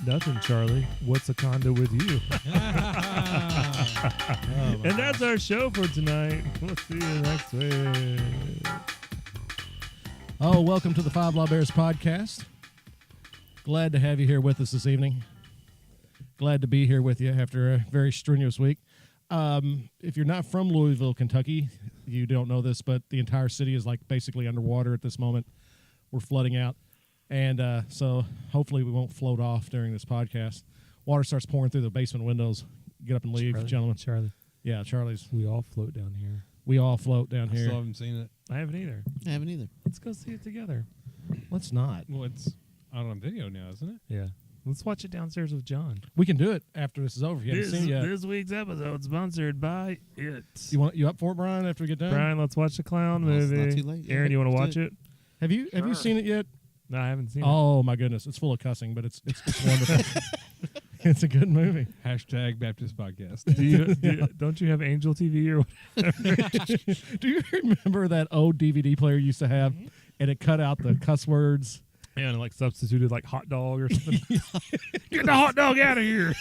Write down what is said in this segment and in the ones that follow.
Nothing, Charlie. What's a condo with you? And that's our show for tonight. We'll see you next week. Oh, welcome to the Five Law Bears podcast. Glad to have you here with us this evening. Glad to be here with you after a very strenuous week. If you're not from Louisville, Kentucky, you don't know this, but the entire city is like basically underwater at this moment. We're flooding out. And so hopefully we won't float off during this podcast. Water starts pouring through the basement windows. Get up and leave, gentlemen. Charlie. Yeah, Charlie's. We all float down here. We all float down I here. still haven't seen it. I haven't either. I haven't either. Let's go see it together. Let's not. Well, it's out on video now, isn't it? Yeah. Let's watch it downstairs with John. We can do it after this is over. If you haven't seen it yet. This week's episode sponsored by It. You up for it, Brian, after we get done? Brian, let's watch the clown Well, it's movie. not too late. Yeah, Aaron, you want to let's watch do it? Have you seen it yet? No, I haven't seen it. Oh my goodness, it's full of cussing, but it's wonderful. It's a good movie. Hashtag Baptist Podcast. Don't you have Angel TV or whatever? Do you remember that old DVD player you used to have, and it cut out the cuss words? Yeah, and like substituted like hot dog or something. Get the hot dog out of here.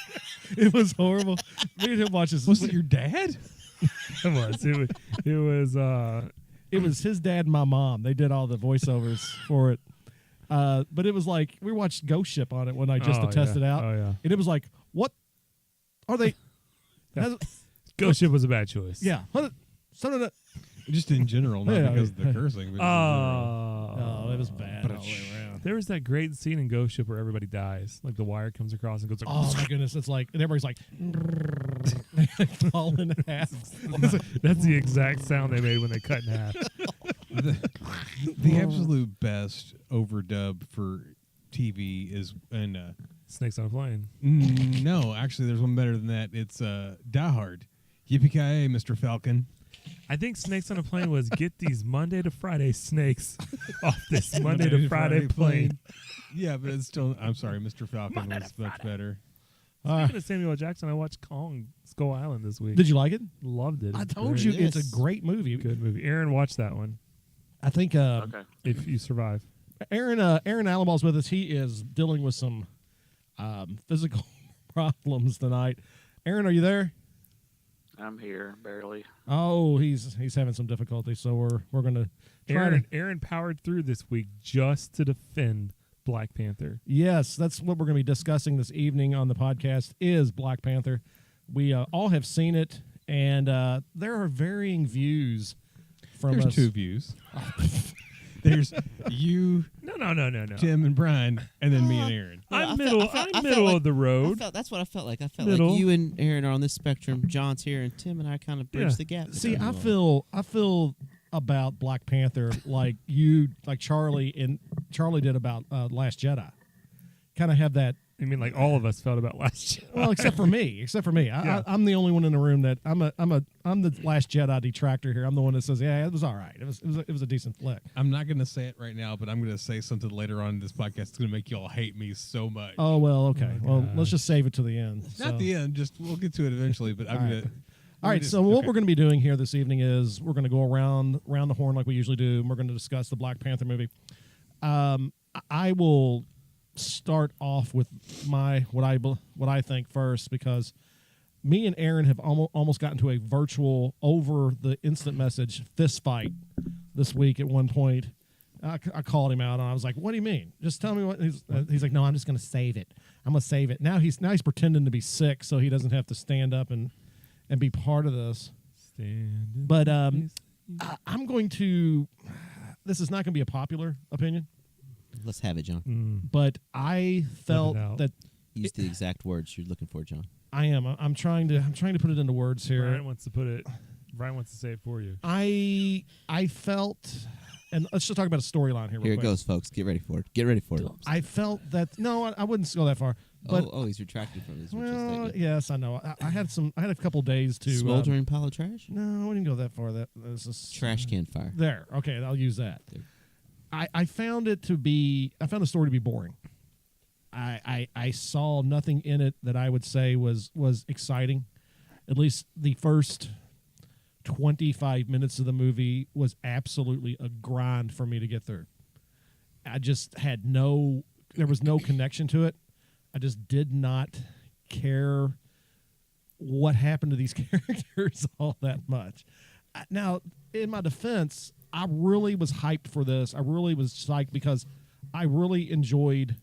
It was horrible. Me and him watch this. Was it your dad? It was his dad and my mom. They did all the voiceovers for it. But it was like we watched Ghost Ship on it one night just to test it out. Oh yeah. And it was like, what are they? Ghost Ship was a bad choice. Yeah. Just in general, not Yeah, because of the cursing. But Oh, it was bad all the way around. There was that great scene in Ghost Ship where everybody dies. Like the wire comes across and goes like, Oh my goodness! It's like, and everybody's like, they fall in half. That's the exact sound they made when they cut in half. the absolute best overdub for TV is Snakes on a Plane. no, actually, there's one better than that. It's Die Hard. Yippee-ki-yay, Mr. Falcon. I think Snakes on a Plane was get these Monday to Friday snakes off this Monday to Friday plane. Yeah, but it's still. I'm sorry, Mr. Falcon was much better. Speaking of Samuel L. Jackson, I watched Kong Skull Island this week. Did you like it? Loved it. I told you it's a great movie. Good movie. Aaron, watch that one. I think If you survive. Aaron Alamal's with us. He is dealing with some physical problems tonight. Aaron, are you there? I'm here, barely. Oh, he's having some difficulty, so we're gonna try Aaron powered through this week just to defend Black Panther. Yes, that's what we're going to be discussing this evening on the podcast is Black Panther. We all have seen it, and there are varying views from There's us. two views. There's you, No. Tim, and Brian, and then me and Aaron. I'm middle of the road. That's what I felt like. I felt Middle. like you and Aaron are on this spectrum. John's here, and Tim and I kind of bridge the gap. See, I feel about Black Panther like Charlie did about Last Jedi. Kind of have that. I mean, like all of us felt about Last Jedi. Well, except for me. Yeah. I'm the only one in the room that I'm the Last Jedi detractor here. I'm the one that says, yeah, it was all right. It was a decent flick. I'm not going to say it right now, but I'm going to say something later on in this podcast that's going to make you all hate me so much. Oh well, okay. Oh, Well, let's just save it to the end. Not the end. Just we'll get to it eventually. But I'm going to. All right, so what we're going to be doing here this evening is we're going to go around the horn like we usually do, and we're going to discuss the Black Panther movie. I will start off with what I think first, because me and Aaron have almost gotten to a virtual over the instant message fist fight this week at one point. I called him out, and I was like, "What do you mean? Just tell me what." He's like, "No, I'm just going to save it. I'm going to save it." Now he's pretending to be sick so he doesn't have to stand up and be part of this. But I'm going to. This is not going to be a popular opinion. Let's have it, John. But I felt that Use the exact words you're looking for, John. I am. I'm trying to put it into words here. Brian wants to say it for you. I felt, and let's just talk about a storyline here. Here Real it quick. goes, folks. Get ready for it. Get ready for it. I felt that I wouldn't go that far. But he's retracted from his well, yes, I know. I had a couple days to smoldering pile of trash. No, I wouldn't go that far. This is Trash can fire. There. Okay, I'll use that. There. I found the story to be boring. I saw nothing in it that I would say was exciting. At least the first 25 minutes of the movie was absolutely a grind for me to get through. I just had there was no connection to it. I just did not care what happened to these characters all that much. Now, in my defense, I really was hyped for this. I really was psyched because I really enjoyed.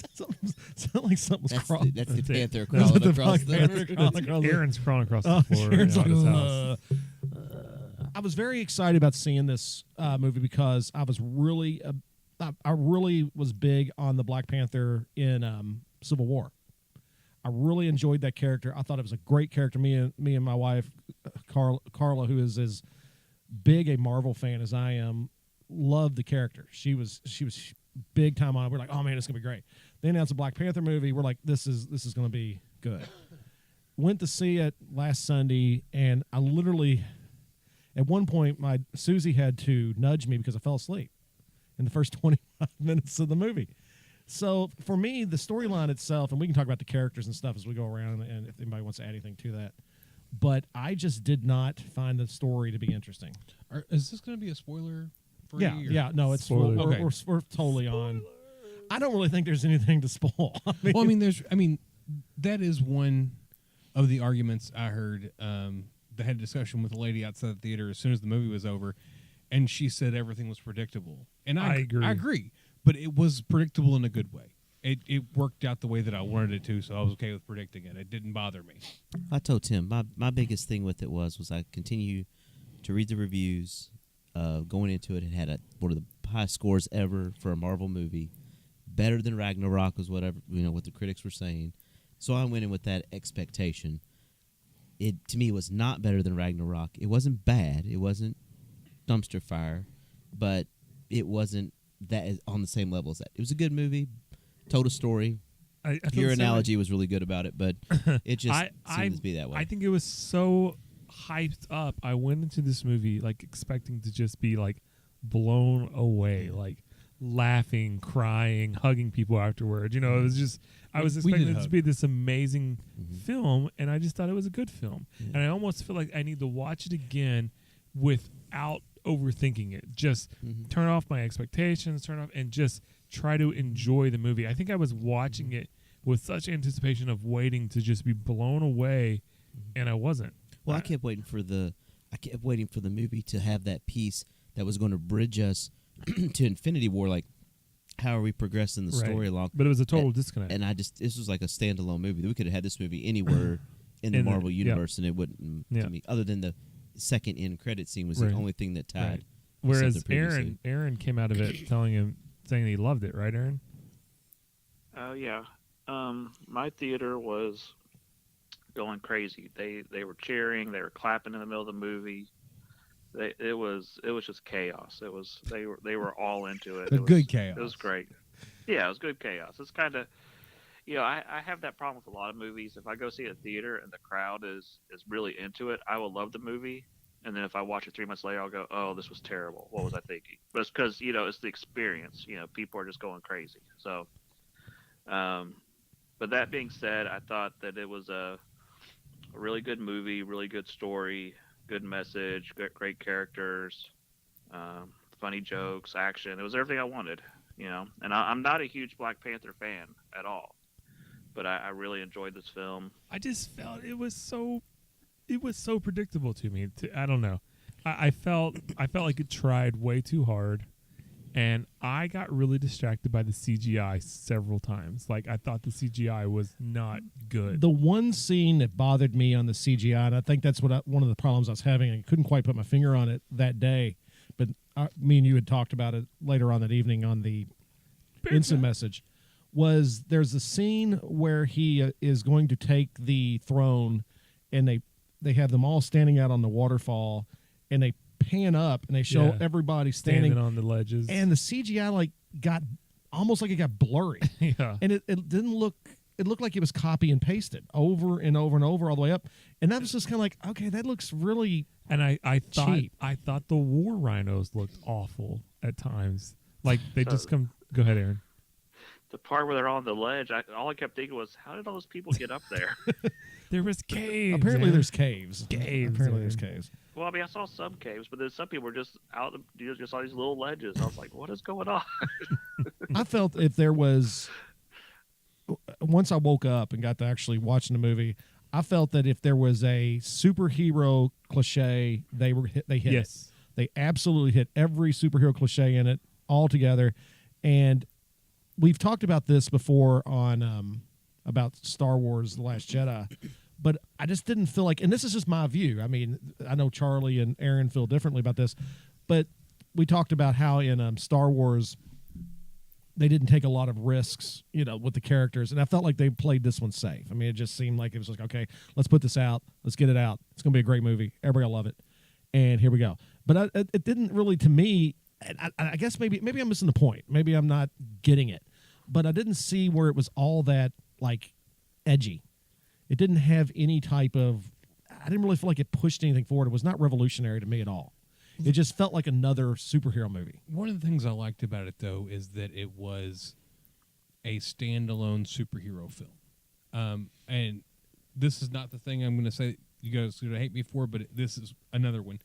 Sounded like something was crawling. That's the panther That's crawling the across panther the. crawling across the- Aaron's crawling across the floor Aaron's at his like, house. I was very excited about seeing this movie because I was really, I really was big on the Black Panther in Civil War. I really enjoyed that character. I thought it was a great character. Me and my wife, Carla, who is as big a Marvel fan as I am, loved the character. She was big time on it. We're like, oh man, it's gonna be great. They announced a Black Panther movie. We're like, this is gonna be good. Went to see it last Sunday, and I literally, at one point, my Susie had to nudge me because I fell asleep in the first 25 minutes of the movie. So for me, the storyline itself, and we can talk about the characters and stuff as we go around, and if anybody wants to add anything to that, but I just did not find the story to be interesting. Is this going to be a spoiler? Yeah. No, it's Spoiler. we're, Okay. we're totally on. I don't really think there's anything to spoil. Well, that is one of the arguments I heard. That had a discussion with a lady outside the theater as soon as the movie was over, and she said everything was predictable, and I agree. I agree, but it was predictable in a good way. It worked out the way that I wanted it to, so I was okay with predicting it. It didn't bother me. I told Tim my biggest thing with it was I continue to read the reviews. Going into it, it had one of the highest scores ever for a Marvel movie, better than Ragnarok was what the critics were saying. So I went in with that expectation. It to me was not better than Ragnarok. It wasn't bad. It wasn't dumpster fire, but it wasn't that on the same level as that. It was a good movie, told a story. I feel Your the same way. analogy was really good about it, but it just seemed to be that way. I think it was so hyped up. I went into this movie like expecting to just be like blown away, like laughing, crying, hugging people afterwards. It was just I was expecting it to be this amazing film, and I just thought it was a good film. Yeah. And I almost feel like I need to watch it again without overthinking it. Just turn off my expectations, turn off, and just try to enjoy the movie. I think I was watching it with such anticipation of waiting to just be blown away, and I wasn't. Well, I kept waiting for the movie to have that piece that was going to bridge us to Infinity War. Like, how are we progressing the story along? But it was a total disconnect. And this was like a standalone movie. We could have had this movie anywhere in the Marvel universe, and it wouldn't. To me, other than the second end credit scene was the only thing that tied. Right. Whereas previously. Aaron came out of it saying he loved it, right, Aaron? Oh yeah. My theater was going crazy. They were cheering, they were clapping in the middle of the movie. It was just chaos. They were all into it. Good chaos. It was great. Yeah, it was good chaos. It's kind of, I have that problem with a lot of movies. If I go see a theater and the crowd is really into it, I will love the movie. And then if I watch it 3 months later, I'll go, oh, this was terrible. What was I thinking? But it's because, it's the experience. People are just going crazy. So, but that being said, I thought that it was a really good movie, really good story, good message, great characters, funny jokes, action. It was everything I wanted, And I'm not a huge Black Panther fan at all, but I really enjoyed this film. I just felt it was so predictable to me. I don't know. I felt like it tried way too hard, and I got really distracted by the CGI several times. Like, I thought the CGI was not good. The one scene that bothered me on the CGI, and I think that's one of the problems I was having, I couldn't quite put my finger on it that day, but me and you had talked about it later on that evening on the instant message, was there's a scene where he is going to take the throne, and they have them all standing out on the waterfall, and they pan up and they show everybody standing on the ledges, and the CGI got almost like it got blurry. Yeah, and it didn't look. It looked like it was copy and pasted over and over and over all the way up, and that was just kind of like, okay, that looks really. And I thought cheap. I thought the war rhinos looked awful at times. Like they just come. Go ahead, Aaron. The part where they're on the ledge, all I kept thinking was, how did all those people get up there? There was caves. Apparently, Aaron. there's caves. Caves, Apparently, there's Aaron. caves. Well, I mean, I saw some caves, but then some people were just out, just saw these little ledges. I was like, what is going on? I felt if there was, once I woke up and got to actually watching the movie, I felt that if there was a superhero cliche, they hit it. Yes. They absolutely hit every superhero cliche in it all together. And we've talked about this before on about Star Wars: The Last Jedi, but I just didn't feel like, and this is just my view. I mean, I know Charlie and Aaron feel differently about this, but we talked about how in Star Wars they didn't take a lot of risks, with the characters, and I felt like they played this one safe. I mean, it just seemed like it was like, okay, let's put this out, let's get it out. It's going to be a great movie. Everybody will love it, and here we go. But it didn't really, to me. I guess maybe I'm missing the point. Maybe I'm not getting it, but I didn't see where it was all that like edgy. It didn't have any type of. I didn't really feel like it pushed anything forward. It was not revolutionary to me at all. It just felt like another superhero movie. One of the things I liked about it, though, is that it was a standalone superhero film. And this is not the thing I'm going to say you guys are going to hate me for, but this is another one.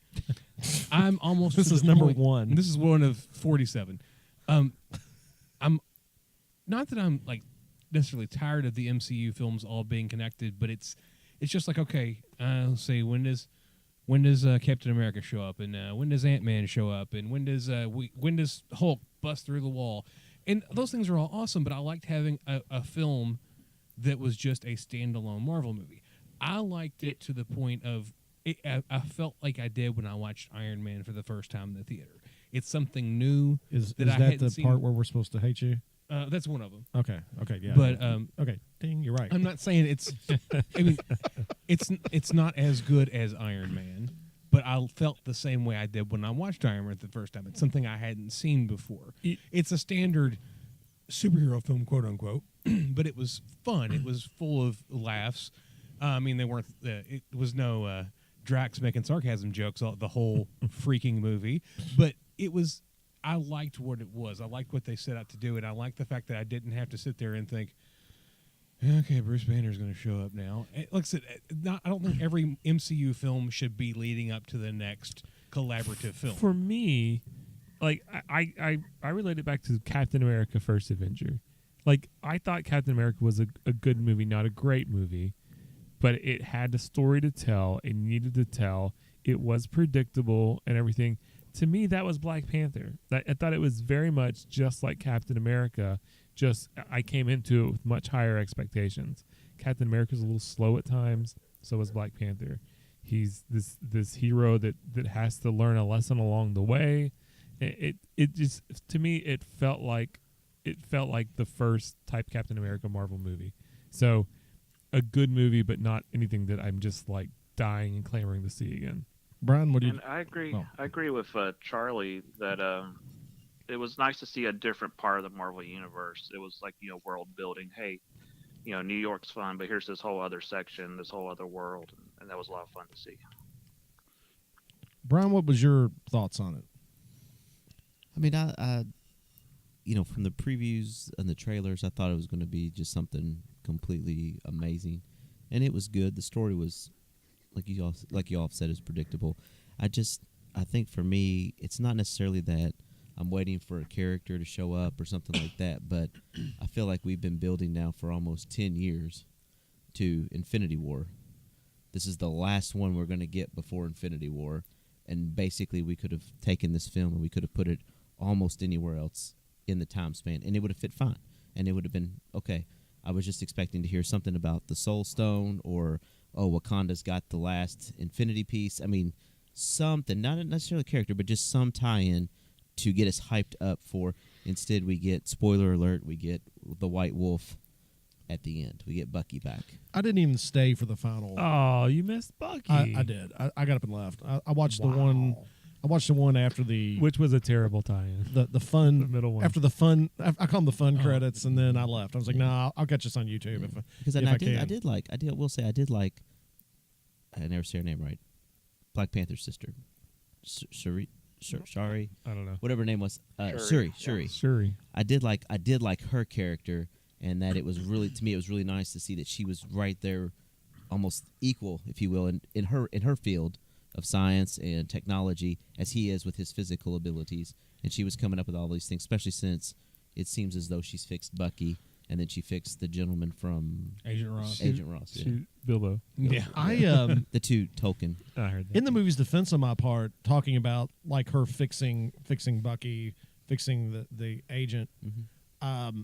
I'm almost. This to is the number point- one. This is one of 47. I'm not that I'm like necessarily tired of the MCU films all being connected, but it's just like, okay, let's see, when does Captain America show up, and when does Ant-Man show up, and when does Hulk bust through the wall, and those things are all awesome. But I liked having a film that was just a standalone Marvel movie. I liked it to the point of I felt like I did when I watched Iron Man for the first time in the theater. It's something new Is that I that hadn't the seen. part where we're supposed to hate you? That's one of them. Okay, yeah. But okay, ding, you're right. I'm not saying it's. I mean, it's not as good as Iron Man, but I felt the same way I did when I watched Iron Man the first time. It's something I hadn't seen before. It's a standard superhero film, quote unquote, but it was fun. It was full of laughs. I mean, they weren't. It was no Drax making sarcasm jokes the whole freaking movie, but it was. I liked what it was. I liked what they set out to do, and I liked the fact that I didn't have to sit there and think, okay, Bruce Banner's going to show up now. Like I said, I don't think every MCU film should be leading up to the next collaborative film. For me, like I relate it back to Captain America: First Avenger. Like, I thought Captain America was a good movie, not a great movie, but it had a story to tell. It needed to tell. It was predictable and everything. To me, that was Black Panther. I thought it was very much just like Captain America. Just I came into it with much higher expectations. Captain America's a little slow at times. So was Black Panther. He's this hero that has to learn a lesson along the way. It just, to me, it felt like the first type Captain America Marvel movie. So a good movie, but not anything that I'm just like dying and clamoring to see again. Brian, what do you? And I agree. Oh. I agree with Charlie that it was nice to see a different part of the Marvel universe. It was like, world building. Hey, New York's fun, but here's this whole other section, this whole other world, and that was a lot of fun to see. Brian, what was your thoughts on it? I mean, I from the previews and the trailers, I thought it was going to be just something completely amazing, and it was good. The story was, like you all have said, is predictable. I think for me, it's not necessarily that I'm waiting for a character to show up or something like that, but I feel like we've been building now for almost 10 years to Infinity War. This is the last one we're going to get before Infinity War, and basically we could have taken this film and we could have put it almost anywhere else in the time span, and it would have fit fine, and it would have been okay. I was just expecting to hear something about the Soul Stone, or Wakanda's got the last Infinity piece. I mean, something, not necessarily a character, but just some tie-in to get us hyped up for. Instead, we get, spoiler alert, we get the White Wolf at the end. We get Bucky back. I didn't even stay for the final. Oh, you missed Bucky. I did. I got up and left. I watched the one. I watched the one after the Which was a terrible tie-in. the fun The middle one. after the fun. I call them the fun credits, and then I left. I was like, no, I'll catch this on YouTube Because if I can. did like, I never say her name right. Black Panther's sister. Shuri. I don't know. Whatever her name was. Shuri. Shuri. Shuri. I did like her character, and that it was really, to me, it was really nice to see that she was right there, almost equal, if you will, in her field of science and technology as he is with his physical abilities. And she was coming up with all these things, especially since it seems as though she's fixed Bucky, and then she fixed the gentleman from Agent Ross. Agent Ross. Yeah. Bilbo. Yeah. The two Tolkien. I heard that. in the movie's defense on my part, talking about like her fixing Bucky, fixing the agent. Mm-hmm.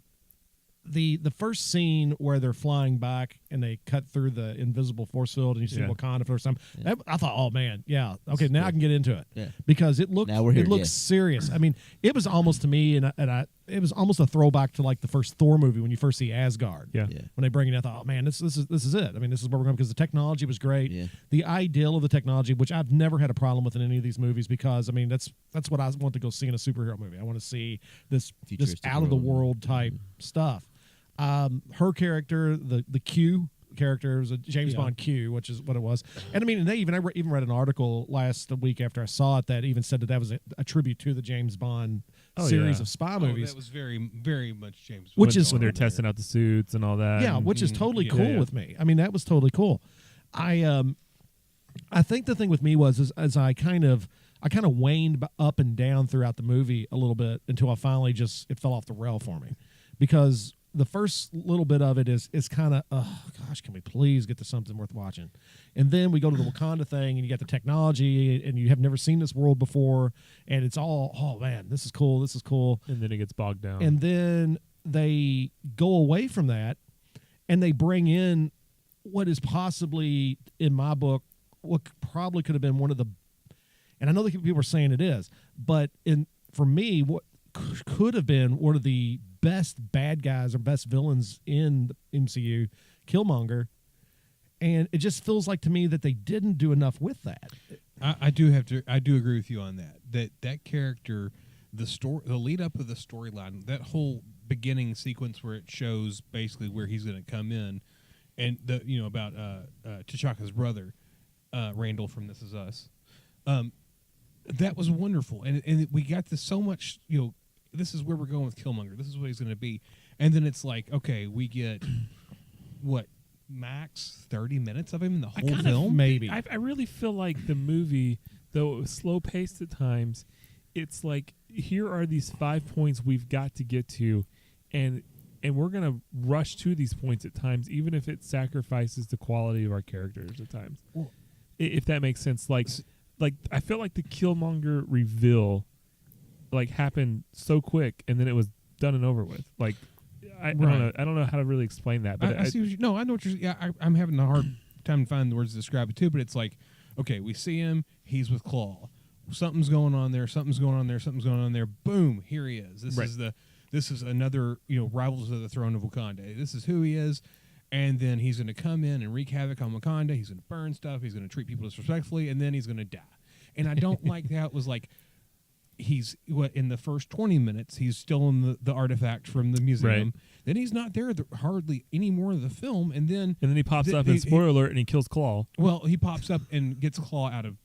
The first scene where they're flying back and they cut through the invisible force field and you see Yeah. Wakanda for the first time. Yeah. I thought, oh man, yeah, okay, now I cool. can get into it. Yeah. Because it looked Now we're here, it looks yeah. serious. I mean, it was almost to me, it was almost a throwback to like the first Thor movie when you first see Asgard. Yeah. Yeah. When they bring it in, I thought, oh man, this is it. I mean, this is where we're going because the technology was great. Yeah. The ideal of the technology, which I've never had a problem with in any of these movies, because I mean that's what I want to go see in a superhero movie. I want to see this Futuristic out of the world. world type stuff. Her character, the Q character, was a James Bond Q, which is what it was. And I mean, I even read an article last week after I saw it that even said that was a tribute to the James Bond series yeah. of spy Oh, movies. that was very, very much James. Which Bond. is- when they're testing out the suits and all that. Yeah, and- which is totally yeah. cool Yeah. with me. I mean, that was totally cool. I think the thing with me was as I kind of waned up and down throughout the movie a little bit until I finally it fell off the rail for me, because the first little bit of it is kind of, oh gosh, can we please get to something worth watching? And then we go to the Wakanda thing, and you got the technology, and you have never seen this world before, and it's all, oh man, this is cool. and then it gets bogged down. And then they go away from that and they bring in what is possibly, in my book, what probably could have been one of the, and I know that people are saying it is, but for me, what could have been one of the best bad guys or best villains in the MCU, Killmonger. And it just feels like to me that they didn't do enough with that. I do agree with you on that. That character, the lead up of the storyline, that whole beginning sequence where it shows basically where he's going to come in, and about T'Chaka's brother, Randall from This Is Us. That was wonderful, and we got this so much. This is where we're going with Killmonger. This is what he's going to be, and then it's like, okay, we get what, max 30 minutes of him in the whole film. Maybe. I really feel like the movie, though it was slow paced at times, it's like, here are these 5 points we've got to get to, and we're gonna rush to these points at times, even if it sacrifices the quality of our characters at times. Well, If that makes sense, like I feel like the Killmonger reveal, like, happened so quick, and then it was done and over with. Like, I don't know how to really explain that, but I see. I know what you're. Yeah, I'm having a hard time to find the words to describe it too. But it's like, okay, we see him. He's with Claw. Something's going on there. Something's going on there. Something's going on there. Boom! Here he is. This is another rivals of the throne of Wakanda. This is who he is, and then he's going to come in and wreak havoc on Wakanda. He's going to burn stuff. He's going to treat people disrespectfully, and then he's going to die. And I don't like how it was like. He's in the first 20 minutes, he's still in the artifact from the museum. Right. Then he's not there hardly any more of the film, and then he pops up in spoiler alert, and he kills Claw. Well, he pops up and gets Claw out of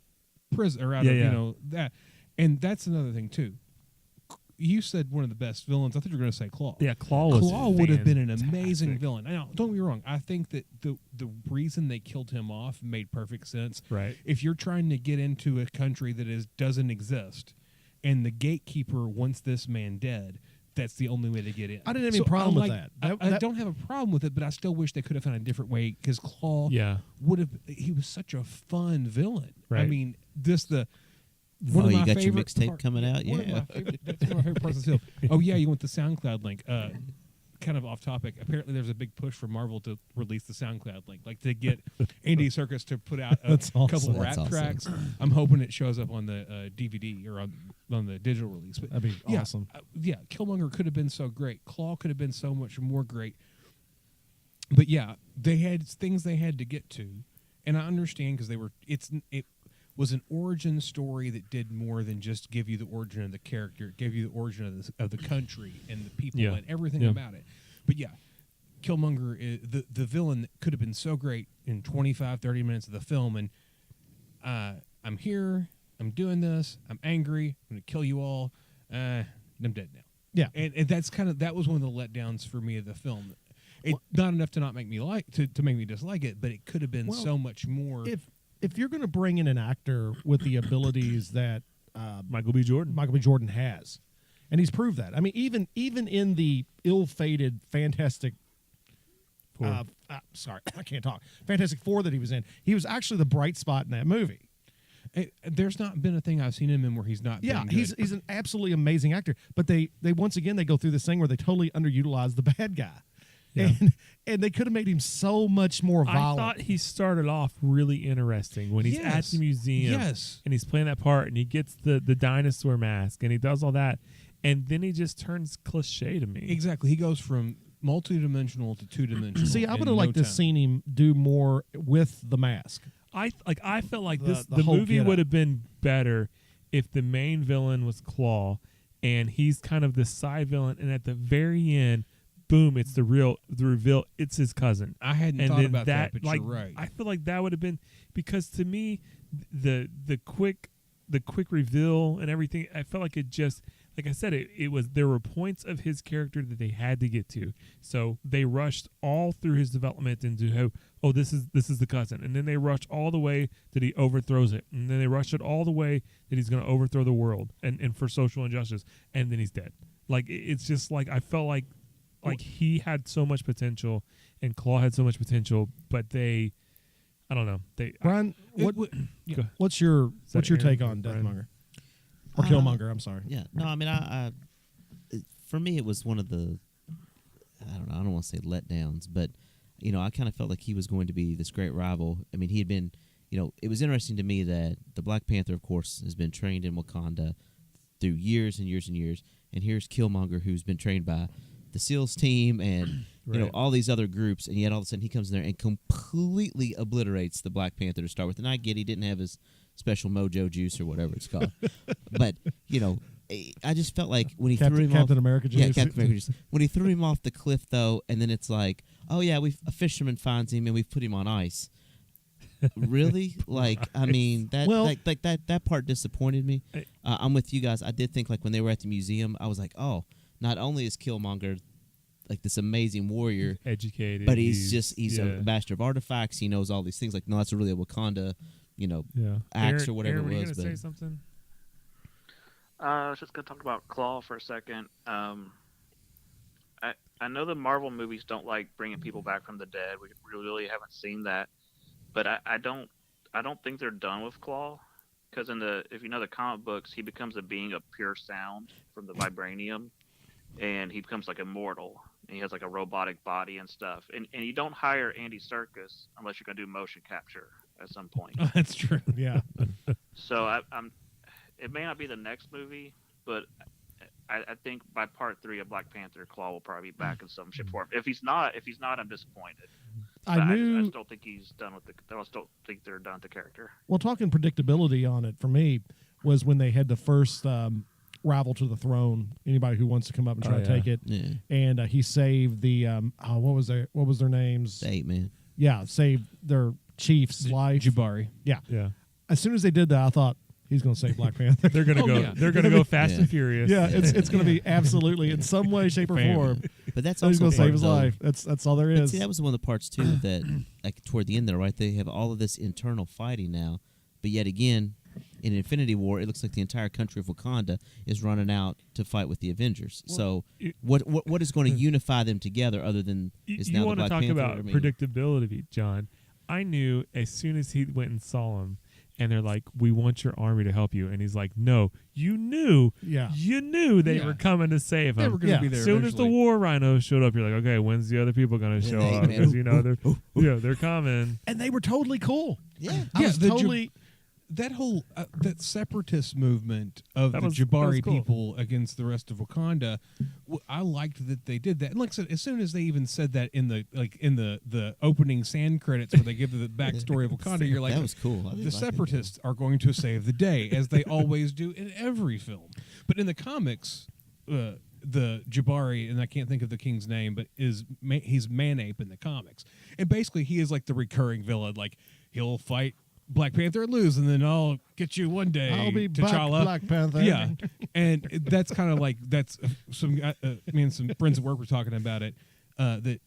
prison or out of that, and that's another thing too. You said one of the best villains. I thought you were going to say Claw. Yeah, Claw would have been an fantastic. amazing villain. Now, don't get me wrong. I think that the reason they killed him off made perfect sense. Right. If you're trying to get into a country that doesn't exist, and the gatekeeper wants this man dead, that's the only way to get in. I didn't have any problem with that. I don't have a problem with it, but I still wish they could have found a different way, because Claw would have. He was such a fun villain. I Right. mean, one Oh, of you my got your favorite mixtape part- coming out? one of Yeah. my favorite- that's one of my favorite parts of the film. Oh yeah, you want the SoundCloud link? Kind of off topic. Apparently, there's a big push for Marvel to release the SoundCloud link, like to get Andy Serkis to put out a That's awesome. couple That's rap awesome. tracks. I'm hoping it shows up on the DVD or on the digital release. But That'd be yeah, awesome. yeah, Killmonger could have been so great. Claw could have been so much more great. But yeah, they had things they had to get to, and I understand because it was an origin story that did more than just give you the origin of the character. It gave you the origin of the country and the people and everything about it. But yeah, Killmonger is the villain that could have been so great in 25, 30 minutes of the film, and I'm here, I'm doing this, I'm angry, I'm going to kill you all, I'm dead now. Yeah. And that was one of the letdowns for me of the film. Not enough to not make me to make me dislike it, but it could have been so much more. If you're going to bring in an actor with the abilities that Michael B. Jordan. Michael B. Jordan has, and he's proved that. I mean, even in the ill-fated Fantastic. Sorry, I can't talk. Fantastic Four that he was in, he was actually the bright spot in that movie. There's not been a thing I've seen him in where he's not. Yeah, been good. he's an absolutely amazing actor. But they once again they go through this thing where they totally underutilize the bad guy, and they could have made him so much more violent. I thought he started off really interesting when he's at the museum, and he's playing that part, and he gets the dinosaur mask, and he does all that, and then he just turns cliche to me. Exactly, he goes from multi-dimensional to two-dimensional. See, I would have liked to seen him do more with the mask. I felt like The the whole movie get-up. would have been better if the main villain was Claw, and he's kind of the side villain, and at the very end, boom, it's the reveal, it's his cousin. I hadn't thought about that, but you're right. I feel like that would have been, because to me, the quick reveal and everything, I felt like it just, like I said, it was, there were points of his character that they had to get to, so they rushed all through his development into how, this is the cousin, and then they rushed all the way that he overthrows it, and then they rushed it all the way that he's going to overthrow the world and for social injustice, and then he's dead. Like, it's just like, I felt like he had so much potential and Claw had so much potential, but I don't know. Brian, what's your take on Deathmonger or Killmonger? I'm sorry. Yeah, no, I mean, I for me it was one of the, I don't want to say letdowns, but I kind of felt like he was going to be this great rival. I mean, he had been, it was interesting to me that the Black Panther, of course, has been trained in Wakanda through years and years and years, and here's Killmonger, who's been trained by the SEALs team and all these other groups, and yet all of a sudden he comes in there and completely obliterates the Black Panther to start with. And I get he didn't have his special mojo juice or whatever it's called, but I just felt like when he threw him Captain off, America juice. yeah, Captain America juice. When he threw him off the cliff though, and then it's like, oh yeah, a fisherman finds him and we've put him on ice. Really? Like, I mean, that part disappointed me. I'm with you guys. I did think, like, when they were at the museum, I was like, oh, not only is Killmonger like this amazing warrior, educated, but he's a master of artifacts. He knows all these things. Like, no, that's really a Wakanda, axe or whatever Aaron, it was. Were you But gonna say something? I was just gonna talk about Claw for a second. I know the Marvel movies don't like bringing people back from the dead. We really haven't seen that, but I don't think they're done with Claw, because if you know the comic books, he becomes a being of pure sound from the vibranium, and he becomes like immortal, and he has like a robotic body and stuff. And you don't hire Andy Serkis unless you're gonna do motion capture at some point. Oh, that's true. Yeah. So it may not be the next movie, but I think by part 3 of Black Panther, Claw will probably be back in some shape form. If he's not, I'm disappointed. I just don't think he's done with I just don't think they're done with the character. Well, talking predictability on it for me was when they had the first rival to the throne. Anybody who wants to come up and try to take it, and he saved the what was their names? the 8-man. Yeah, saved their chief's life. Jabari. Yeah. Yeah. As soon as they did that, I thought he's going to save Black Panther. They're gonna go. yeah. They're gonna go Fast and Furious. Yeah, it's going to be absolutely in some way, shape, or form. But that's He's also going to save part, his though. life. That's all there But is. see, that was one of the parts too that, like, toward the end there, right? They have all of this internal fighting now, but yet again, in Infinity War, it looks like the entire country of Wakanda is running out to fight with the Avengers. So, what is going to unify them together other than is now You the want to Black talk Panther? about I mean, predictability, John? I knew as soon as he went and saw him, and they're like, "We want your army to help you," and he's like, "No, you knew they were coming to save him. They were going to be there As soon as the eventually. war rhinos showed up, you're like, okay, when's the other people going to show Hey, up? man. Because they're coming. And they were totally cool. Yeah. I was totally. That whole that separatist movement of That the was Jabari cool. people against the rest of Wakanda, I liked that they did that. And like I said, as soon as they even said that in the opening sand credits where they give the backstory of Wakanda, you're like, that was cool. I did The like it. separatists are going to save the day, as they always do in every film. But in the comics, the Jabari, and I can't think of the king's name, but he's Manape in the comics, and basically he is like the recurring villain. Like, he'll fight Black Panther and lose, and then I'll get you one day. I'll be back, T'Challa. Black Panther. Yeah, and that's kind of like some me and some friends at work were talking about it. That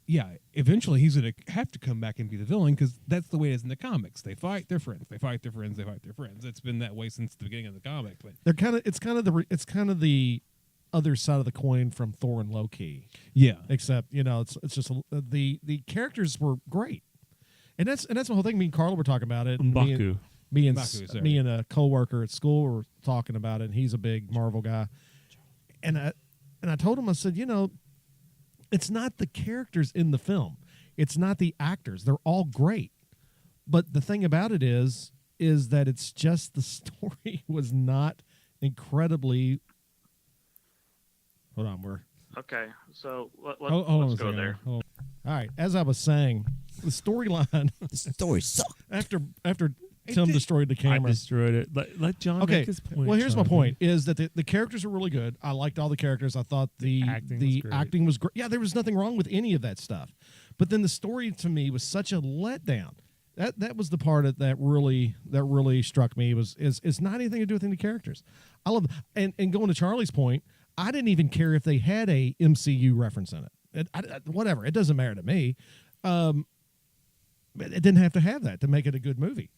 eventually he's gonna have to come back and be the villain, because that's the way it is in the comics. They fight their friends. They fight their friends. They fight their friends. It's been that way since the beginning of the comic. But They're kind of. It's kind of the other side of the coin from Thor and Loki. Yeah. Except it's just the characters were great, and that's the whole thing. Me and Carla were talking about it. And M'Baku. me and a coworker at school were talking about it. And he's a big Marvel guy, and I told him, I said, it's not the characters in the film, it's not the actors. They're all great, but the thing about it is that it's just the story was not incredibly. Hold on, Okay, so let's go there. All right, as I was saying, the storyline The story sucked. after Tim destroyed the I camera. destroyed it. Let John make his point. Well, here's my Jonathan. point: is that the characters are really good. I liked all the characters. I thought the acting was great. Yeah, there was nothing wrong with any of that stuff. But then the story to me was such a letdown. That was the part that really struck me. Is not anything to do with any characters. I love and going to Charlie's point, I didn't even care if they had a MCU reference in it. Whatever, it doesn't matter to me. It didn't have to have that to make it a good movie.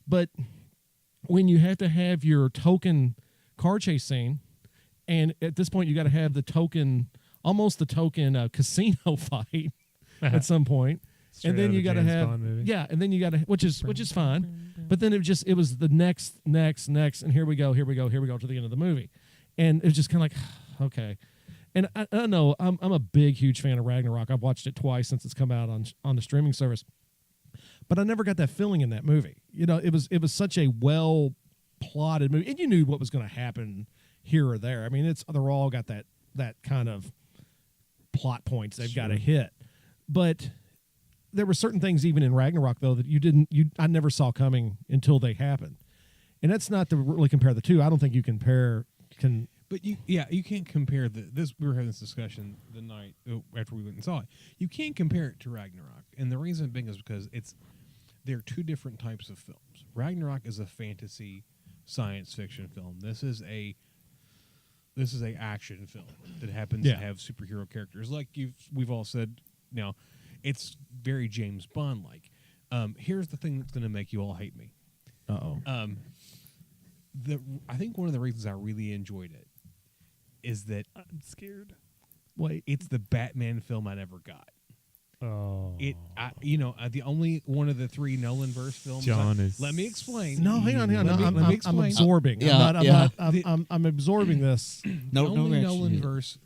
But when you have to have your token car chase scene, and at this point you got to have almost the token casino fight at some point, Straight and then out of you a got to James have Bond movie. and then you got to which is fine, but then it was the next, and here we go to the end of the movie, and it's just kind of like okay. And I know I'm a big huge fan of Ragnarok. I've watched it twice since it's come out on the streaming service. But I never got that feeling in that movie. It was such a well plotted movie, and you knew what was going to happen here or there. I mean, they're all got that kind of plot points they've got to hit. But there were certain things even in Ragnarok though that I never saw coming until they happened. And that's not to really compare the two. I don't think you But you can't compare this. We were having this discussion the night after we went and saw it. You can't compare it to Ragnarok, and the reason being is because they're two different types of films. Ragnarok is a fantasy science fiction film. This is a action film that happens to have superhero characters, like we've all said. Now, it's very James Bond like. Here's the thing that's going to make you all hate me. I think one of the reasons I really enjoyed it is that I'm scared. it's the Batman film I never got. Oh, The only one of the three Nolan-verse films. Let me explain. No, hang on. Let me explain. I'm absorbing. I'm absorbing this. The only Nolan-verse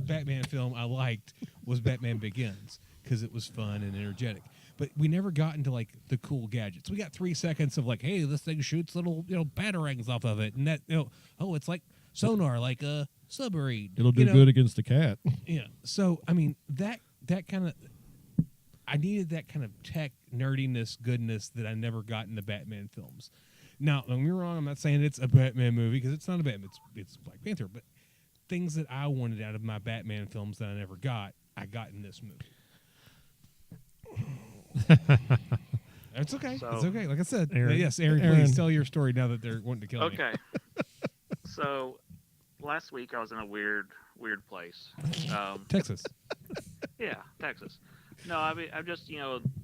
Batman film I liked was Batman Begins because it was fun and energetic. But we never got into like the cool gadgets. We got 3 seconds of like, hey, this thing shoots little batarangs off of it, and that it's like sonar, like a submarine. It'll do good against a cat. Yeah. So I mean that kind of. I needed that kind of tech nerdiness, goodness that I never got in the Batman films. Now, don't get me wrong, I'm not saying it's a Batman movie because it's not a Batman. It's Black Panther. But things that I wanted out of my Batman films that I never got, I got in this movie. It's okay. So- it's okay. Like I said, Aaron. yes, Aaron, Aaron. please tell your story now that they're wanting to kill me. Okay. So last week I was in a weird place. Texas. Yeah, Texas. No, I mean, I'm just,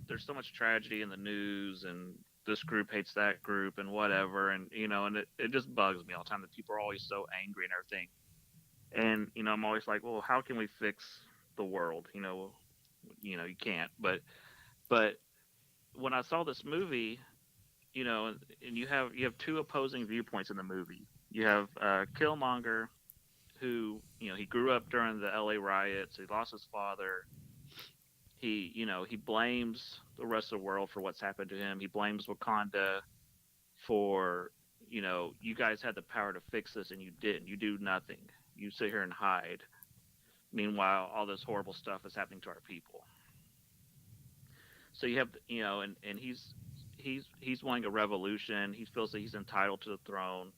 there's so much tragedy in the news, and this group hates that group, and whatever, and and it just bugs me all the time that people are always so angry and everything. And I'm always like, well, how can we fix the world? You can't. But when I saw this movie, and you have two opposing viewpoints in the movie. You have Killmonger, who he grew up during the LA riots. He lost his father. He blames the rest of the world for what's happened to him. He blames Wakanda for, you guys had the power to fix this and you didn't. You do nothing. You sit here and hide. Meanwhile, all this horrible stuff is happening to our people. So you have, and he's wanting a revolution. He feels that he's entitled to the throne.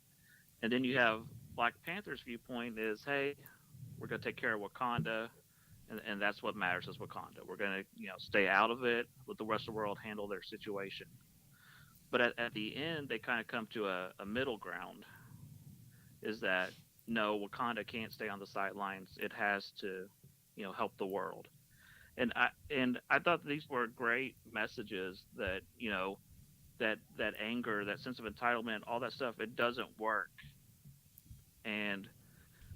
And then you have Black Panther's viewpoint is, hey, we're going to take care of Wakanda. And that's what matters is Wakanda. We're going to, stay out of it, let the rest of the world handle their situation. But at the end, they kind of come to a middle ground, is that, no, Wakanda can't stay on the sidelines. It has to, help the world. And I thought these were great messages that, that anger, that sense of entitlement, all that stuff, it doesn't work. And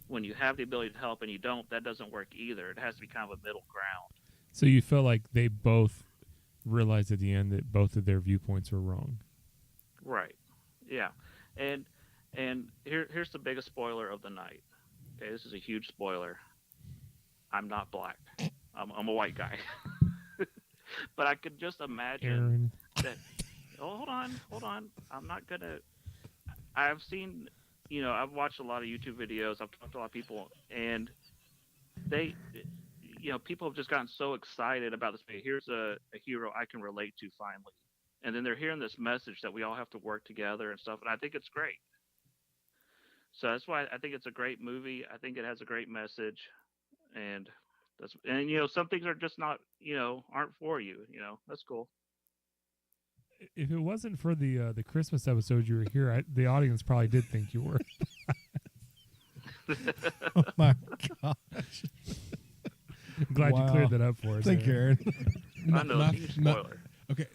when you have the ability to help and you don't, that doesn't work either. It has to be kind of a middle ground. So you feel like they both realized at the end that both of their viewpoints were wrong. Right. Yeah. And here's the biggest spoiler of the night. Okay, this is a huge spoiler. I'm not black. I'm a white guy. But I could just imagine Aaron. that. Oh, hold on. I'm not gonna. I've seen, I've watched a lot of YouTube videos. I've talked to a lot of people, and they, people have just gotten so excited about this movie. Here's a hero I can relate to finally, and then they're hearing this message that we all have to work together and stuff, and I think it's great. So that's why I think it's a great movie. I think it has a great message, and some things are just not, aren't for you. That's cool. If it wasn't for the Christmas episode you were here, the audience probably did think you were. Oh my gosh! I'm glad you Wow. cleared that up for us. Thank you, Aaron. I know, it's a huge spoiler. Okay.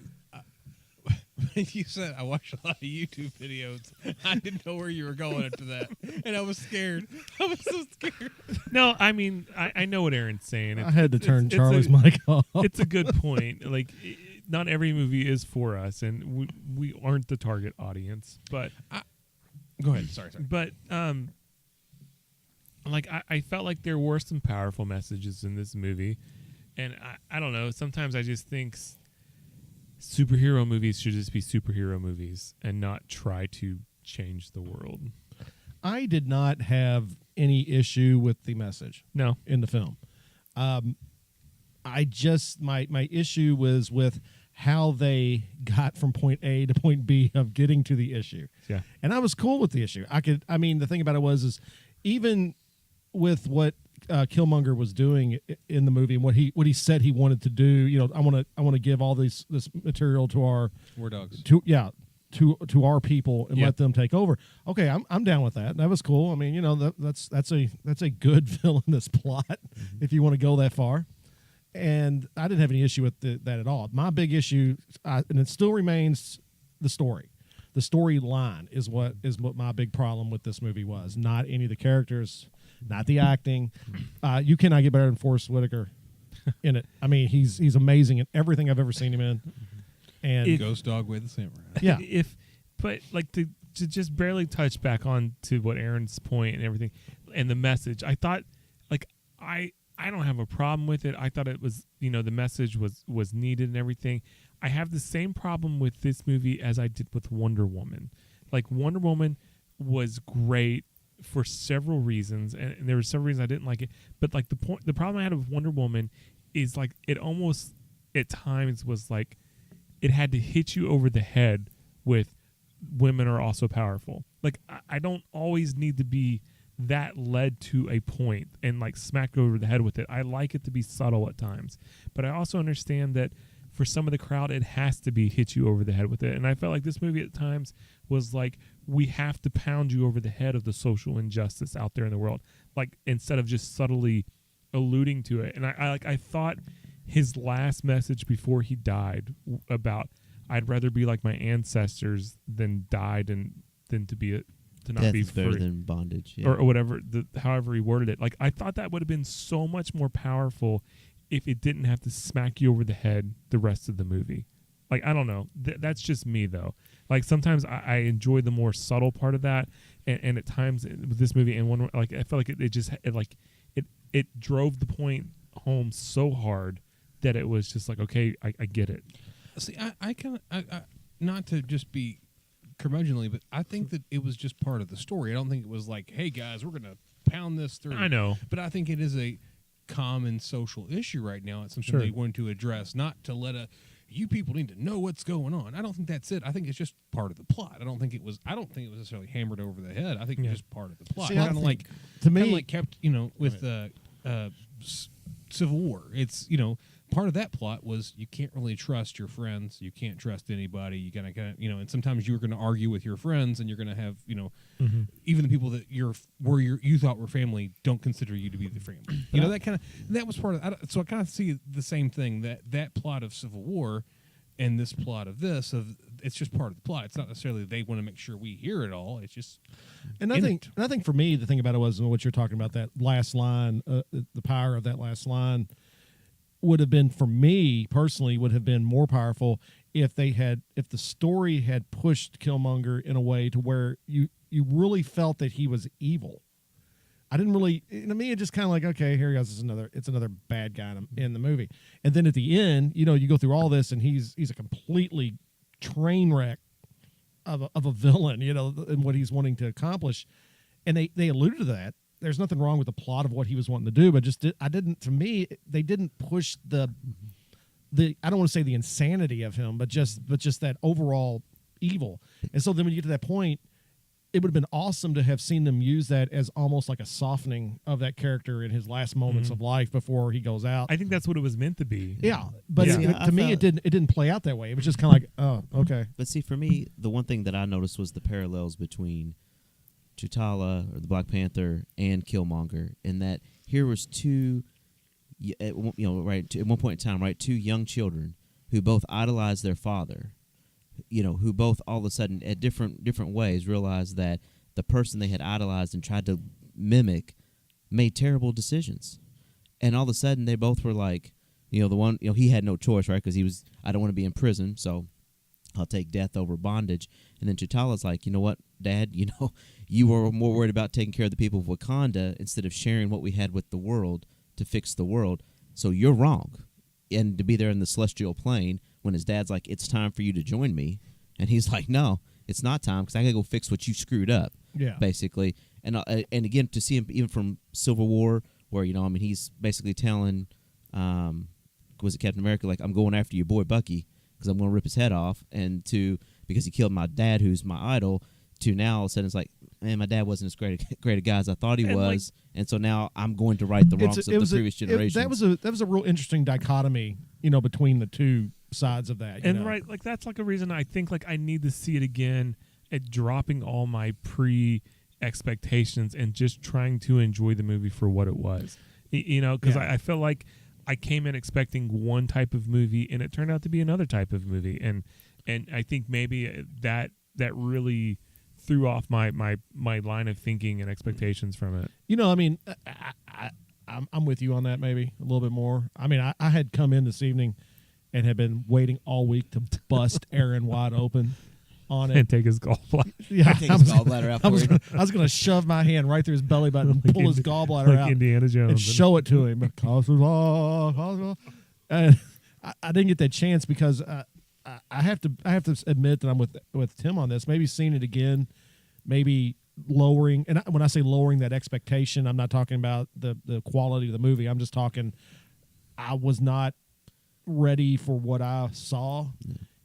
You said I watched a lot of YouTube videos. I didn't know where you were going after that, and I was scared. I was so scared. No, I mean I know what Aaron's saying. I had to turn it's Charlie's mic off. It's a good point. Like, not every movie is for us, and we aren't the target audience. But Go ahead. Sorry. But like I felt like there were some powerful messages in this movie, and I don't know. Sometimes I just think superhero movies should just be superhero movies and not try to change the world. I did not have any issue with the message. No. In the film. I just my issue was with how they got from point A to point B of getting to the issue. Yeah. And I was cool with the issue. The thing about it is even with what Killmonger was doing in the movie and what he said he wanted to do, I want to give all this material to our War dogs. To our people and Yeah. let them take over. Okay, I'm down with that. That was cool. I mean, that's a good villainous plot if you want to go that far. And I didn't have any issue with that at all. My big issue, and it still remains, the story. The storyline is what my big problem with this movie was. Not any of the characters, not the acting. You cannot get better than Forrest Whitaker in it. I mean, he's amazing in everything I've ever seen him in. And Ghost Dog with the Samurai. yeah, But like to just barely touch back on to what Aaron's point and everything and the message, I thought, like, I don't have a problem with it. I thought it was, the message was needed and everything. I have the same problem with this movie as I did with Wonder Woman. Like, Wonder Woman was great for several reasons, and there were several reasons I didn't like it. But like the problem I had with Wonder Woman is like it almost at times was like it had to hit you over the head with women are also powerful. Like I don't always need to be that led to a point and like smacked over the head with it. I like it to be subtle at times, but I also understand that for some of the crowd, it has to be hit you over the head with it. And I felt like this movie at times was like, we have to pound you over the head of the social injustice out there in the world, like instead of just subtly alluding to it. And I thought his last message before he died about, I'd rather be like my ancestors than died and than to be to not Death be is better free. than bondage. Yeah. Or whatever, however he worded it. Like I thought that would have been so much more powerful if it didn't have to smack you over the head the rest of the movie. Like I don't know. That's just me though. Like sometimes I enjoy the more subtle part of that, and at times with this movie and one like I felt like it drove the point home so hard that it was just like, okay, I get it. See, I kind of not to just be curmudgeonly, but I think that it was just part of the story. I don't think it was like, hey guys, we're gonna pound this through. I know, but I think it is a common social issue right now. It's something Sure. they want to address, not to let you people need to know what's going on. I don't think that's it. I think it's just part of the plot. I don't think it was necessarily hammered over the head. I think it was just part of the plot. See, I Kind of think, like to me, kinda like kept with Civil War. It's part of that plot was you can't really trust your friends. You can't trust anybody. You gotta and sometimes you're going to argue with your friends, and you're going to have even the people that you thought were family don't consider you to be the family. That was part of. So I kind of see the same thing that plot of Civil War and this plot of this it's just part of the plot. It's not necessarily they want to make sure we hear it all. It's just And I think for me, the thing about it was what you're talking about, that last line, the power of that last line would have been, for me personally, would have been more powerful if the story had pushed Killmonger in a way to where you really felt that he was evil. I didn't really, to me, it just kind of like, okay, here he goes. It's another bad guy in the movie. And then at the end, you go through all this, and he's a completely train wreck of a villain, in what he's wanting to accomplish. And they alluded to that. There's nothing wrong with the plot of what he was wanting to do, but to me, they didn't push the I don't want to say the insanity of him, but just that overall evil. And so then when you get to that point, it would have been awesome to have seen them use that as almost like a softening of that character in his last moments of life before he goes out. I think that's what it was meant to be. Yeah, but Yeah. to me, it didn't play out that way. It was just kind of like, oh, okay. But see, for me, the one thing that I noticed was the parallels between T'Challa or the Black Panther and Killmonger, in that here was two, at one point in time, right, two young children who both idolized their father, who both all of a sudden at different ways realized that the person they had idolized and tried to mimic made terrible decisions, and all of a sudden they both were like, the one, he had no choice, right, because he was, I don't want to be in prison, so I'll take death over bondage. And then T'Challa's like, you know what, Dad, you were more worried about taking care of the people of Wakanda instead of sharing what we had with the world to fix the world. So you're wrong. And to be there in the celestial plane when his dad's like, it's time for you to join me. And he's like, no, it's not time, because I got to go fix what you screwed up, basically. And again, to see him even from Civil War, where, he's basically telling, was it Captain America, like, I'm going after your boy Bucky because I'm going to rip his head off, and because he killed my dad, who's my idol, to now all of a sudden it's like, man, my dad wasn't as great a guy as I thought he was, and so now I'm going to right the wrongs of the previous generation. That was a real interesting dichotomy, between the two sides of that. Right, like that's like a reason I think like I need to see it again at dropping all my expectations and just trying to enjoy the movie for what it was. Because I feel like I came in expecting one type of movie and it turned out to be another type of movie, and I think maybe that really threw off my line of thinking and expectations from it. I'm with you on that, maybe a little bit more. I mean, I had come in this evening and had been waiting all week to bust Aaron wide open on it and take his gallbladder. Yeah, Take his gallbladder out for him. I was going to shove my hand right through his belly button and pull his gallbladder like out, Indiana Jones, and show it to him. And I didn't get that chance because I have to admit that I'm with Tim on this. Maybe seeing it again, maybe lowering. And when I say lowering that expectation, I'm not talking about the quality of the movie. I'm just talking, I was not ready for what I saw.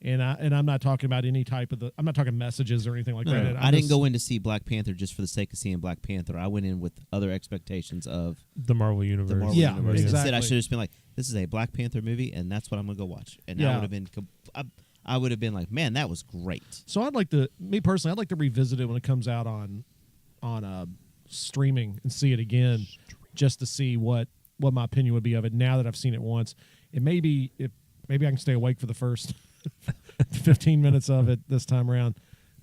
And I'm not talking about any type of I'm not talking messages or anything like that. I didn't go in to see Black Panther just for the sake of seeing Black Panther. I went in with other expectations of the Marvel Universe. Universe. Exactly. Instead, I should have just been like, this is a Black Panther movie, and that's what I'm going to go watch. And I would have been like, man, that was great. So I'd like to revisit it when it comes out on streaming and see it again, just to see what my opinion would be of it now that I've seen it once. And maybe I can stay awake for the first 15 minutes of it this time around.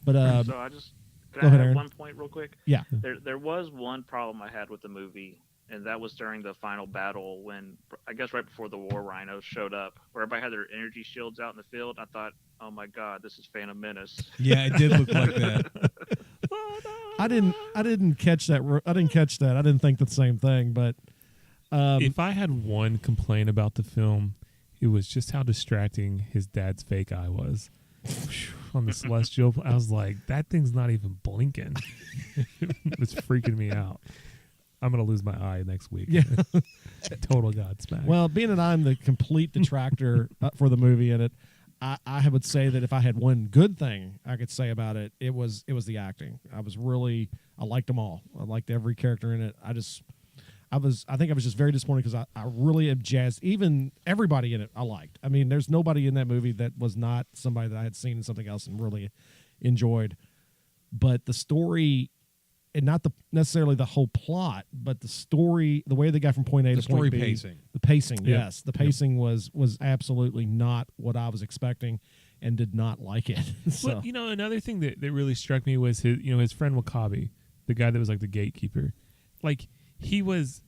But so I just go ahead, add Aaron. one point real quick. Yeah. There was one problem I had with the movie, and that was during the final battle when, I guess right before the War Rhinos showed up, where everybody had their energy shields out in the field. I thought, oh my God, this is Phantom Menace. Yeah, it did look like that. I didn't catch that. I didn't think the same thing. But if I had one complaint about the film, it was just how distracting his dad's fake eye was on the celestial. I was like, that thing's not even blinking. It was freaking me out. I'm going to lose my eye next week. Yeah. Total Godsmack. Well, being that I'm the complete detractor for the movie in it, I would say that if I had one good thing I could say about it, it was the acting. I liked them all. I liked every character in it. I think I was just very disappointed because I really am jazzed. Even everybody in it I liked. I mean, there's nobody in that movie that was not somebody that I had seen in something else and really enjoyed. But the story, and not necessarily the whole plot, but the story, the way they got from point A to point B. Pacing. The pacing, Yep. yes. The pacing was absolutely not what I was expecting. and did not like it. So Well, another thing that really struck me was his friend Wakabi, the guy that was like the gatekeeper. Like, he was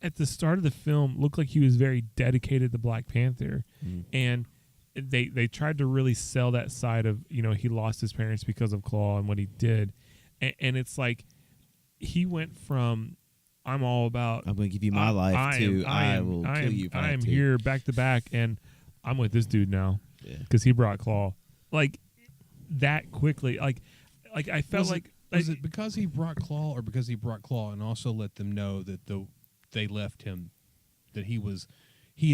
at the start of the film looked like he was very dedicated to Black Panther, and they tried to really sell that side of he lost his parents because of Claw and what he did, and it's like he went from I'm all about I'm going to give you my life I will kill you. I am here back to back, and I'm with this dude now because he brought Claw like that quickly. Like I felt was it because he brought Claw, or because he brought Claw and also let them know that they left him, that he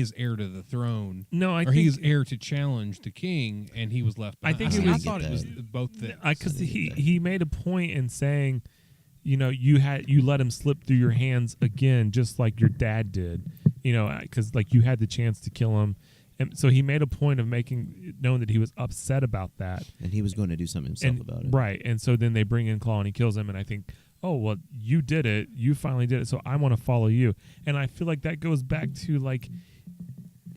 is heir to the throne? No, he is heir to challenge the king, and he was left behind. I thought it was both things. Because he made a point in saying, you let him slip through your hands again, just like your dad did, because like you had the chance to kill him. And so he made a point of making known that he was upset about that, and he was going to do something himself about it. Right, and so then they bring in Claw and he kills him, and I think, oh well, you did it, you finally did it, so I want to follow you. And I feel like that goes back to like,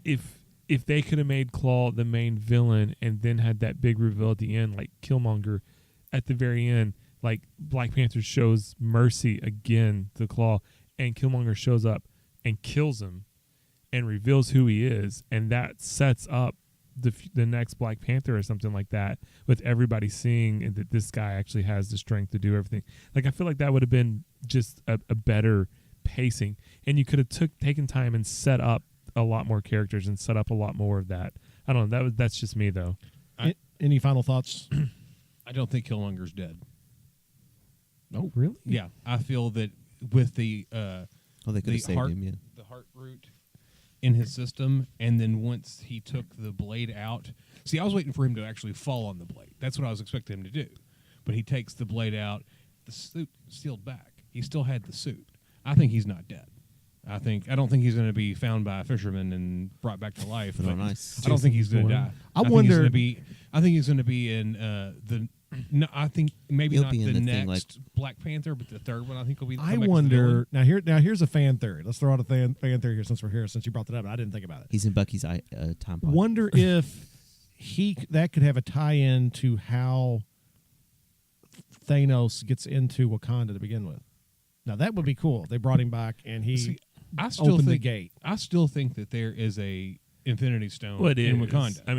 if they could have made Claw the main villain and then had that big reveal at the end, like Killmonger, at the very end, like Black Panther shows mercy again to Claw, and Killmonger shows up and kills him and reveals who he is, and that sets up the next Black Panther or something like that, with everybody seeing that this guy actually has the strength to do everything. Like, I feel like that would have been just a better pacing, and you could have taken time and set up a lot more characters and set up a lot more of that. I don't know. That's just me though. Any final thoughts? I don't think Killmonger's dead. Oh, really? Yeah, I feel that with the they could have saved him. Yeah, the heart root in his system, and then once he took the blade out. See, I was waiting for him to actually fall on the blade. That's what I was expecting him to do. But he takes the blade out, the suit sealed back. He still had the suit. I think he's not dead. I don't think he's going to be found by a fisherman and brought back to life. Oh, nice. I don't think he's going to die. I wonder. I think he's going to be in the. No, I think maybe He'll not be in the the thing, next Black Panther, but the third one I think will be. I wonder. Now here's a fan theory. Let's throw out a fan theory here since we're here. Since you brought that up, I didn't think about it. he's in Bucky's time pod. Wonder if that could have a tie-in to how Thanos gets into Wakanda to begin with. Now that would be cool. They brought him back and he opened the gate. I still think that there is a Infinity Stone Well, it in is. Wakanda. I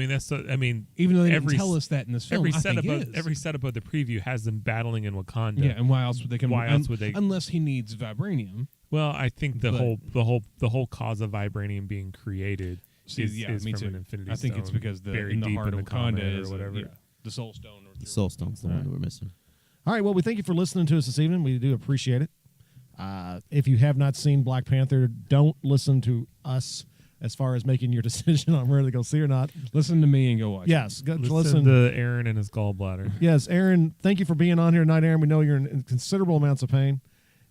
mean, Even though they didn't tell us that in this film, every I think it is. every setup of the preview has them battling in Wakanda. Yeah, and why else would they come? Why else would they? Unless he needs vibranium. Well, I think the But- whole cause of vibranium being created is me from too. an Infinity I think Stone it's because buried in the deep heart in of the comet Wakanda or is whatever. the Soul Stone. The Soul Stone's the one that we're missing. All right. Well, we thank you for listening to us this evening. We do appreciate it. If you have not seen Black Panther, don't listen to us as far as making your decision on whether to go see or not. Listen to me and go watch. Yes, go Listen to Aaron and his gallbladder. Yes, Aaron, thank you for being on here tonight, Aaron. We know you're in considerable amounts of pain,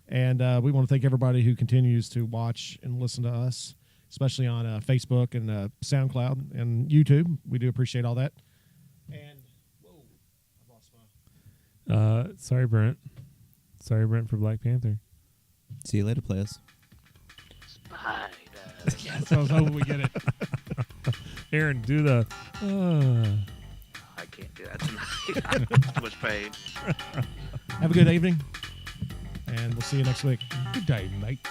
and we want to thank everybody who continues to watch and listen to us, especially on Facebook and SoundCloud and YouTube. We do appreciate all that. And, whoa, I've lost my... Sorry, Brent. Sorry, Brent, for Black Panther. See you later, players. Yes, I was hoping we get it. Aaron, do the. I can't do that tonight. Too much pain. Have a good evening, and we'll see you next week. Good day, mates.